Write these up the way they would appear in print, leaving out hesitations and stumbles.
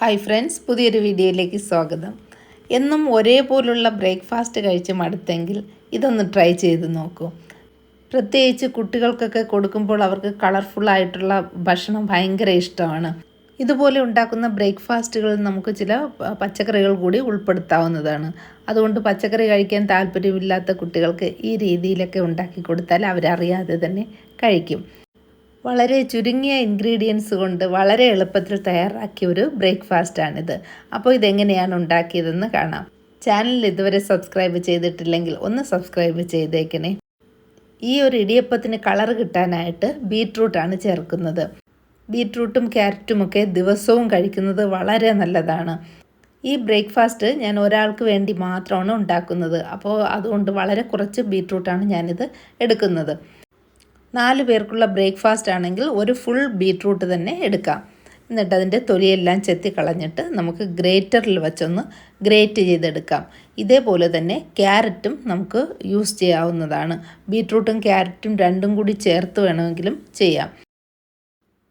Hi friends, പുതിയൊരു വീഡിയോയിലേക്ക് സ്വാഗതം. എന്നും ഒരേപോലുള്ള ബ്രേക്ക്ഫാസ്റ്റ് കഴിച്ച് മടുത്തെങ്കിൽ ഇതൊന്ന് ട്രൈ ചെയ്ത് നോക്കൂ. പ്രത്യേകിച്ച് കുട്ടികൾക്കൊക്കെ കൊടുക്കുമ്പോൾ അവർക്ക് കളർഫുള്ളായിട്ടുള്ള ഭക്ഷണം ഭയങ്കര ഇഷ്ടമാണ്. ഇതുപോലെ ഉണ്ടാക്കുന്ന ബ്രേക്ക്ഫാസ്റ്റുകളിൽ നമുക്ക് ചില പച്ചക്കറികൾ കൂടി ഉൾപ്പെടുത്താവുന്നതാണ്. അതുകൊണ്ട് പച്ചക്കറി കഴിക്കാൻ താല്പര്യമില്ലാത്ത കുട്ടികൾക്ക് ഈ രീതിയിലൊക്കെ ഉണ്ടാക്കി കൊടുത്താൽ അവരറിയാതെ തന്നെ കഴിക്കും. വളരെ ചുരുങ്ങിയ ഇൻഗ്രീഡിയൻസ് കൊണ്ട് വളരെ എളുപ്പത്തിൽ തയ്യാറാക്കിയ ഒരു ബ്രേക്ക്ഫാസ്റ്റാണിത്. അപ്പോൾ ഇതെങ്ങനെയാണ് ഉണ്ടാക്കിയതെന്ന് കാണാം. ചാനൽ ഇതുവരെ സബ്സ്ക്രൈബ് ചെയ്തിട്ടില്ലെങ്കിൽ ഒന്ന് സബ്സ്ക്രൈബ് ചെയ്തേക്കണേ. ഈ ഒരു ഇടിയപ്പത്തിന് കളർ കിട്ടാനായിട്ട് ബീറ്റ്റൂട്ടാണ് ചേർക്കുന്നത്. ബീറ്റ്റൂട്ടും ക്യാരറ്റുമൊക്കെ ദിവസവും കഴിക്കുന്നത് വളരെ നല്ലതാണ്. ഈ ബ്രേക്ക്ഫാസ്റ്റ് ഞാൻ ഒരാൾക്ക് വേണ്ടി മാത്രമാണ് ഉണ്ടാക്കുന്നത്. അപ്പോൾ അതുകൊണ്ട് വളരെ കുറച്ച് ബീറ്റ്റൂട്ടാണ് ഞാനിത് എടുക്കുന്നത്. 4 പേർക്കുള്ള ബ്രേക്ക്ഫാസ്റ്റ് ആണെങ്കിൽ ഒരു ഫുൾ ബീറ്റ്റൂട്ട് തന്നെ എടുക്കാം. എന്നിട്ട് അതിൻ്റെ തൊലിയെല്ലാം ചെത്തി കളഞ്ഞിട്ട് നമുക്ക് ഗ്രേറ്ററിൽ വെച്ചൊന്ന് ഗ്രേറ്റ് ചെയ്തെടുക്കാം. ഇതേപോലെ തന്നെ ക്യാരറ്റും നമുക്ക് യൂസ് ചെയ്യാവുന്നതാണ്. ബീറ്റ്റൂട്ടും ക്യാരറ്റും രണ്ടും കൂടി ചേർത്ത് വേണമെങ്കിലും ചെയ്യാം.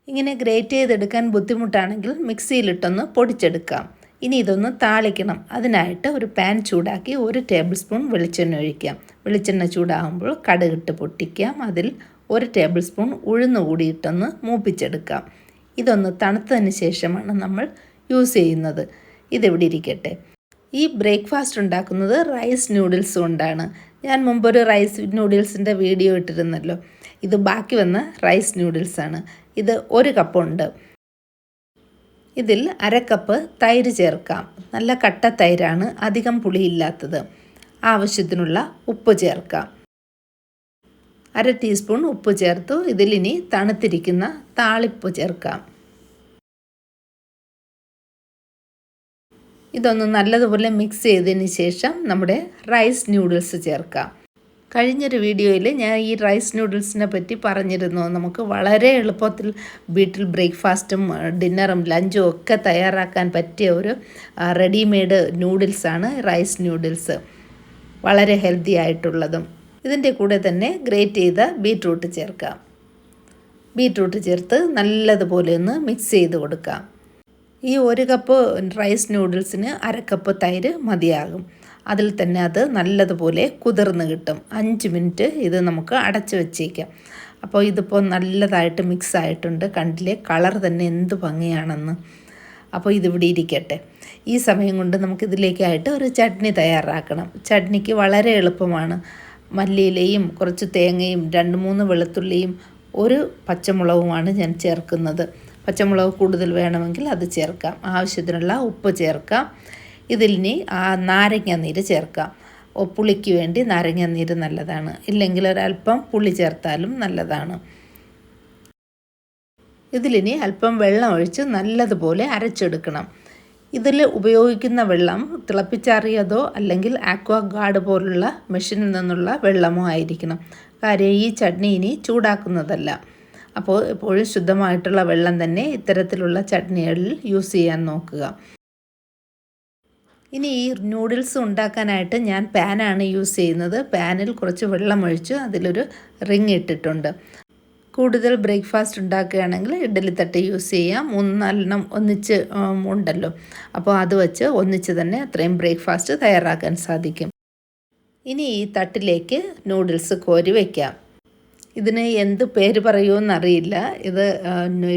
ഇങ്ങനെ ഗ്രേറ്റ് ചെയ്തെടുക്കാൻ ബുദ്ധിമുട്ടാണെങ്കിൽ മിക്സിയിലിട്ടൊന്ന് പൊടിച്ചെടുക്കാം. ഇനി ഇതൊന്ന് താളിക്കണം. അതിനായിട്ട് ഒരു പാൻ ചൂടാക്കി 1 ടേബിൾ സ്പൂൺ വെളിച്ചെണ്ണ ഒഴിക്കാം. വെളിച്ചെണ്ണ ചൂടാകുമ്പോൾ കടുകിട്ട് പൊട്ടിക്കാം. അതിൽ 1 ടേബിൾ സ്പൂൺ ഉഴുന്ന് കൂടിയിട്ടൊന്ന് മൂപ്പിച്ചെടുക്കാം. ഇതൊന്ന് തണുത്തതിന് ശേഷമാണ് നമ്മൾ യൂസ് ചെയ്യുന്നത്. ഇതിവിടെ ഇരിക്കട്ടെ. ഈ ബ്രേക്ക്ഫാസ്റ്റ് ഉണ്ടാക്കുന്നത് റൈസ് നൂഡിൽസ് കൊണ്ടാണ്. ഞാൻ മുമ്പൊരു റൈസ് നൂഡിൽസിൻ്റെ വീഡിയോ ഇട്ടിരുന്നല്ലോ. ഇത് ബാക്കി വന്ന റൈസ് നൂഡിൽസാണ്. ഇത് 1 കപ്പുണ്ട്. ഇതിൽ 1/2 കപ്പ് തൈര് ചേർക്കാം. നല്ല കട്ട തൈരാണ്, അധികം പുളിയില്ലാത്തത്. ആവശ്യത്തിനുള്ള ഉപ്പ് ചേർക്കാം. 1/2 ടീസ്പൂൺ ഉപ്പ് ചേർത്തു. ഇതിലിനി തണുത്തിരിക്കുന്ന താളിപ്പ് ചേർക്കാം. ഇതൊന്ന് നല്ലതുപോലെ മിക്സ് ചെയ്തതിന് ശേഷം നമ്മുടെ റൈസ് നൂഡിൽസ് ചേർക്കാം. കഴിഞ്ഞൊരു വീഡിയോയിൽ ഞാൻ ഈ റൈസ് നൂഡിൽസിനെ പറ്റി പറഞ്ഞിരുന്നു. നമുക്ക് വളരെ എളുപ്പത്തിൽ വീട്ടിൽ ബ്രേക്ക്ഫാസ്റ്റും ഡിന്നറും ലഞ്ചും ഒക്കെ തയ്യാറാക്കാൻ പറ്റിയ ഒരു റെഡിമെയ്ഡ് നൂഡിൽസാണ് റൈസ് നൂഡിൽസ്. വളരെ ഹെൽത്തി ആയിട്ടുള്ളതും. ഇതിൻ്റെ കൂടെ തന്നെ ഗ്രേറ്റ് ചെയ്ത ബീറ്റ്റൂട്ട് ചേർക്കാം. ബീറ്റ്റൂട്ട് ചേർത്ത് നല്ലതുപോലെ ഒന്ന് മിക്സ് ചെയ്ത് കൊടുക്കാം. ഈ 1 കപ്പ് റൈസ് നൂഡിൽസിന് 1/2 കപ്പ് തൈര് മതിയാകും. അതിൽ തന്നെ അത് നല്ലതുപോലെ കുതിർന്ന് കിട്ടും. 5 മിനിറ്റ് ഇത് നമുക്ക് അടച്ചു വച്ചേക്കാം. അപ്പോൾ ഇതിപ്പോൾ നല്ലതായിട്ട് മിക്സ് ആയിട്ടുണ്ട്. കണ്ടില്ലേ, കളർ തന്നെ എന്ത് ഭംഗിയാണെന്ന്. അപ്പോൾ ഇതിവിടെ ഇരിക്കട്ടെ. ഈ സമയം കൊണ്ട് നമുക്കിതിലേക്കായിട്ട് ഒരു ചട്നി തയ്യാറാക്കണം. ചട്നിക്ക് വളരെ എളുപ്പമാണ്. മല്ലിയിലയും കുറച്ച് തേങ്ങയും 2-3 വെളുത്തുള്ളിയും 1 പച്ചമുളകുമാണ് ഞാൻ ചേർക്കുന്നത്. പച്ചമുളക് കൂടുതൽ വേണമെങ്കിൽ അത് ചേർക്കാം. ആവശ്യത്തിനുള്ള ഉപ്പ് ചേർക്കാം. ഇതിലിനി നാരങ്ങ നീര് ചേർക്കാം. പുളിക്ക് വേണ്ടി നാരങ്ങ നീര് നല്ലതാണ്. ഇല്ലെങ്കിൽ ഒരല്പം പുളി ചേർത്താലും നല്ലതാണ്. ഇതിലിനി അല്പം വെള്ളം ഒഴിച്ച് നല്ലതുപോലെ അരച്ചെടുക്കണം. ഇതിൽ ഉപയോഗിക്കുന്ന വെള്ളം തിളപ്പിച്ചാറിയതോ അല്ലെങ്കിൽ ആക്വാ ഗാർഡ് പോലുള്ള മെഷീനിൽ നിന്നുള്ള വെള്ളമോ ആയിരിക്കണം. കാര്യം ഈ ചട്നി ഇനി ചൂടാക്കുന്നതല്ല. അപ്പോൾ എപ്പോഴും ശുദ്ധമായിട്ടുള്ള വെള്ളം തന്നെ ഇത്തരത്തിലുള്ള ചട്നികളിൽ യൂസ് ചെയ്യാൻ നോക്കുക. ഇനി ഈ നൂഡിൽസ് ഉണ്ടാക്കാനായിട്ട് ഞാൻ പാനാണ് യൂസ് ചെയ്യുന്നത്. പാനിൽ കുറച്ച് വെള്ളം ഒഴിച്ച് അതിലൊരു റിങ് ഇട്ടിട്ടുണ്ട്. കൂടുതൽ ബ്രേക്ക്ഫാസ്റ്റ് ഉണ്ടാക്കുകയാണെങ്കിൽ ഇഡ്ഡലി തട്ട് യൂസ് ചെയ്യാം. 3-4 ഒന്നിച്ച് ഉണ്ടല്ലോ. അപ്പോൾ അത് വെച്ച് ഒന്നിച്ച് തന്നെ അത്രയും ബ്രേക്ക്ഫാസ്റ്റ് തയ്യാറാക്കാൻ സാധിക്കും. ഇനി ഈ തട്ടിലേക്ക് നൂഡിൽസ് കോരി വയ്ക്കാം. ഇതിന് എന്ത് പേര് പറയുമെന്നറിയില്ല. ഇത്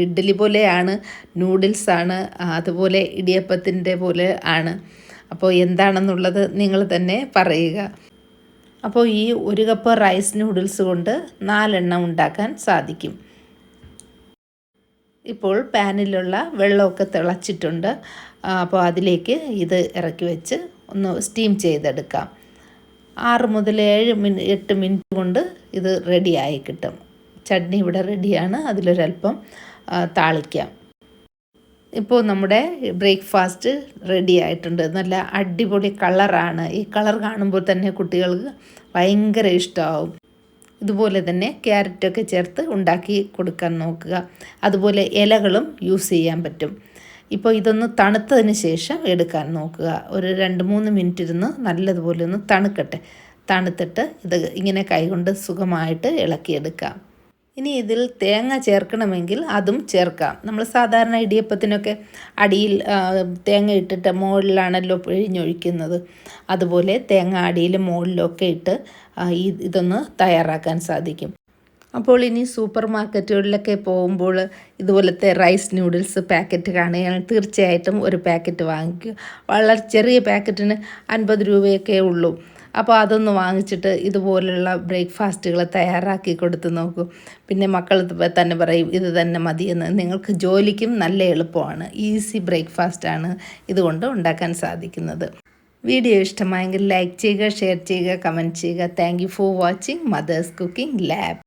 ഇഡ്ഡലി പോലെയാണ്, നൂഡിൽസാണ്, അതുപോലെ ഇടിയപ്പത്തിൻ്റെ പോലെ ആണ്. അപ്പോൾ എന്താണെന്നുള്ളത് നിങ്ങൾ തന്നെ പറയുക. അപ്പോൾ ഈ 1 കപ്പ് റൈസ് നൂഡിൽസ് കൊണ്ട് 4 എണ്ണം ഉണ്ടാക്കാൻ സാധിക്കും. ഇപ്പോൾ പാനിലുള്ള വെള്ളമൊക്കെ തിളച്ചിട്ടുണ്ട്. അപ്പോൾ അതിലേക്ക് ഇത് ഇറക്കി വെച്ച് ഒന്ന് സ്റ്റീം ചെയ്തെടുക്കാം. 6 മുതൽ 8 മിനിറ്റ് കൊണ്ട് ഇത് റെഡിയായി കിട്ടും. ചട്നി ഇവിടെ റെഡിയാണ്. അതിലൊരല്പം താളിക്കാം. ഇപ്പോൾ നമ്മുടെ ബ്രേക്ക്ഫാസ്റ്റ് റെഡി ആയിട്ടുണ്ട്. നല്ല അടിപൊളി കളറാണ്. ഈ കളർ കാണുമ്പോൾ തന്നെ കുട്ടികൾക്ക് ഭയങ്കര ഇഷ്ടമാവും. ഇതുപോലെ തന്നെ ക്യാരറ്റൊക്കെ ചേർത്ത് ഉണ്ടാക്കി കൊടുക്കാൻ നോക്കുക. അതുപോലെ ഇലകളും യൂസ് ചെയ്യാൻ പറ്റും. ഇപ്പോൾ ഇതൊന്ന് തണുത്തതിന് ശേഷം എടുക്കാൻ നോക്കുക. ഒരു 2-3 മിനിറ്റ് ഇരുന്ന് നല്ലതുപോലെ ഒന്ന് തണുക്കട്ടെ. തണുത്തിട്ട് ഇത് ഇങ്ങനെ കൈകൊണ്ട് സുഖമായിട്ട് ഇളക്കിയെടുക്കാം. ഇനി ഇതിൽ തേങ്ങ ചേർക്കണമെങ്കിൽ അതും ചേർക്കാം. നമ്മൾ സാധാരണ ഇടിയപ്പത്തിനൊക്കെ അടിയിൽ തേങ്ങ ഇട്ടിട്ട് മുകളിലാണല്ലോ പിഴിഞ്ഞൊഴിക്കുന്നത്. അതുപോലെ തേങ്ങ അടിയിലും മുകളിലൊക്കെ ഇട്ട് ഇതൊന്ന് തയ്യാറാക്കാൻ സാധിക്കും. അപ്പോൾ ഇനി സൂപ്പർ മാർക്കറ്റുകളിലൊക്കെ പോകുമ്പോൾ ഇതുപോലത്തെ റൈസ് നൂഡിൽസ് പാക്കറ്റ് കാണുകയാണെങ്കിൽ തീർച്ചയായിട്ടും ഒരു പാക്കറ്റ് വാങ്ങിക്കുക. വളരെ ചെറിയ പാക്കറ്റിന് 50 രൂപയൊക്കെ ഉള്ളൂ. അപ്പോൾ അതൊന്ന് വാങ്ങിച്ചിട്ട് ഇതുപോലുള്ള ബ്രേക്ക്ഫാസ്റ്റുകൾ തയ്യാറാക്കി കൊടുത്ത് നോക്കൂ. പിന്നെ മക്കൾ തന്നെ പറയും ഇത് തന്നെ മതിയെന്ന്. നിങ്ങൾക്ക് ജോലിക്കും നല്ല എളുപ്പമാണ്. ഈസി ബ്രേക്ക്ഫാസ്റ്റാണ് ഇതുകൊണ്ട് ഉണ്ടാക്കാൻ സാധിക്കുന്നത്. വീഡിയോ ഇഷ്ടമായെങ്കിൽ ലൈക്ക് ചെയ്യുക, ഷെയർ ചെയ്യുക, കമൻറ്റ് ചെയ്യുക. Thank you for watching mother's cooking lab.